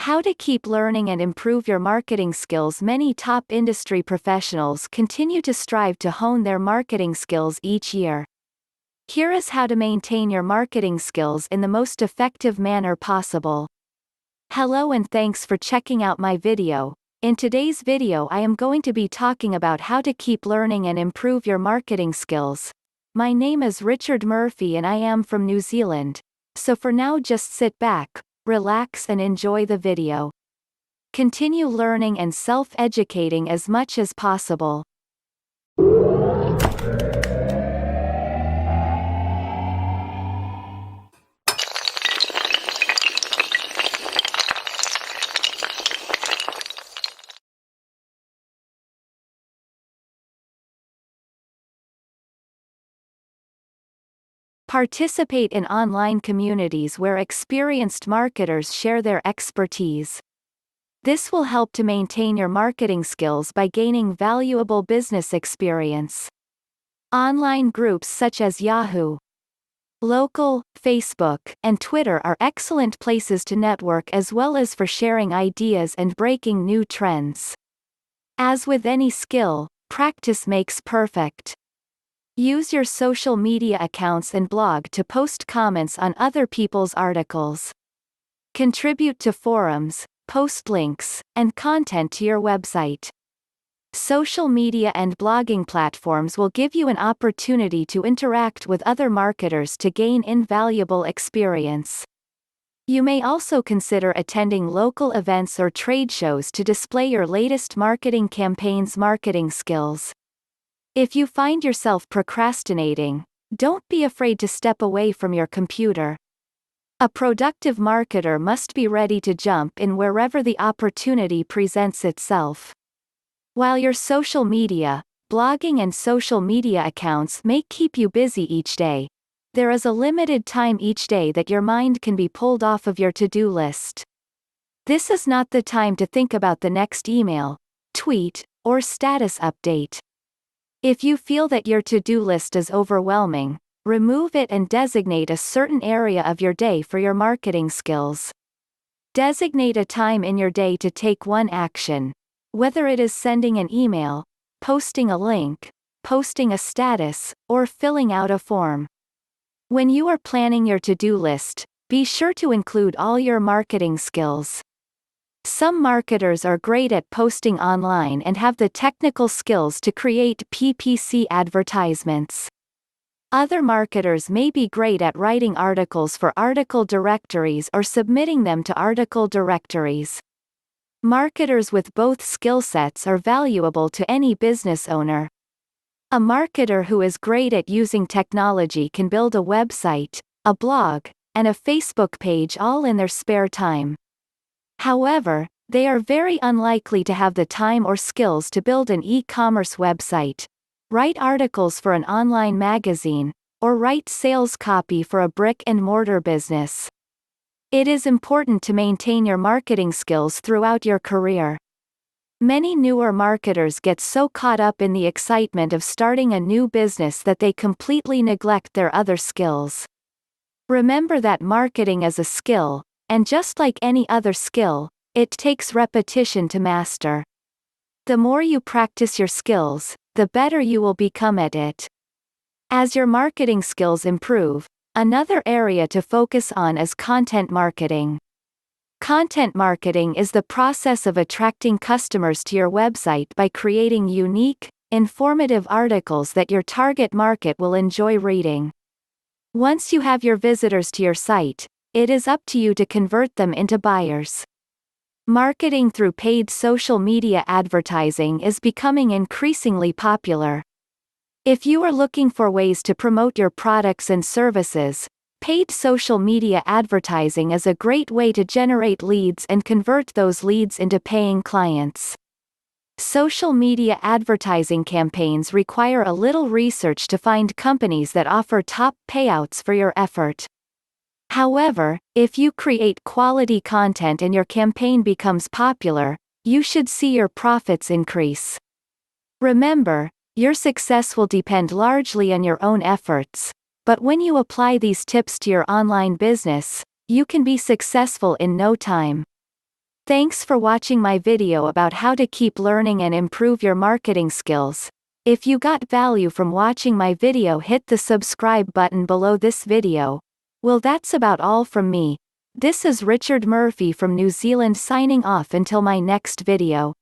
How to keep learning and improve your marketing skills. Many top industry professionals continue to strive to hone their marketing skills each year. Here is how to maintain your marketing skills in the most effective manner possible. Hello and thanks for checking out my video. In today's video I am going to be talking about how to keep learning and improve your marketing skills. My name is Richard Murphy and I am from New Zealand. So for now just sit back, relax and enjoy the video. Continue learning and self-educating as much as possible. Participate in online communities where experienced marketers share their expertise. This will help to maintain your marketing skills by gaining valuable business experience. Online groups such as Yahoo, Local, Facebook, and Twitter are excellent places to network as well as for sharing ideas and breaking new trends. As with any skill, practice makes perfect. Use your social media accounts and blog to post comments on other people's articles. Contribute to forums, post links, and content to your website. Social media and blogging platforms will give you an opportunity to interact with other marketers to gain invaluable experience. You may also consider attending local events or trade shows to display your latest marketing campaigns' marketing skills. If you find yourself procrastinating, don't be afraid to step away from your computer. A productive marketer must be ready to jump in wherever the opportunity presents itself. While your social media, blogging and social media accounts may keep you busy each day, there is a limited time each day that your mind can be pulled off of your to-do list. This is not the time to think about the next email, tweet, or status update. If you feel that your to-do list is overwhelming, remove it and designate a certain area of your day for your marketing skills. Designate a time in your day to take one action. Whether it is sending an email, posting a link, posting a status, or filling out a form. When you are planning your to-do list, be sure to include all your marketing skills. Some marketers are great at posting online and have the technical skills to create PPC advertisements. Other marketers may be great at writing articles for article directories or submitting them to article directories. Marketers with both skill sets are valuable to any business owner. A marketer who is great at using technology can build a website, a blog, and a Facebook page all in their spare time. However, they are very unlikely to have the time or skills to build an e-commerce website, write articles for an online magazine, or write sales copy for a brick-and-mortar business. It is important to maintain your marketing skills throughout your career. Many newer marketers get so caught up in the excitement of starting a new business that they completely neglect their other skills. Remember that marketing is a skill, and just like any other skill, it takes repetition to master. The more you practice your skills, the better you will become at it. As your marketing skills improve, another area to focus on is content marketing. Content marketing is the process of attracting customers to your website by creating unique, informative articles that your target market will enjoy reading. Once you have your visitors to your site, it is up to you to convert them into buyers. Marketing through paid social media advertising is becoming increasingly popular. If you are looking for ways to promote your products and services, paid social media advertising is a great way to generate leads and convert those leads into paying clients. Social media advertising campaigns require a little research to find companies that offer top payouts for your effort. However, if you create quality content and your campaign becomes popular, you should see your profits increase. Remember, your success will depend largely on your own efforts, but when you apply these tips to your online business, you can be successful in no time. Thanks for watching my video about how to keep learning and improve your marketing skills. If you got value from watching my video, hit the subscribe button below this video. Well, that's about all from me. This is Richard Murphy from New Zealand signing off until my next video.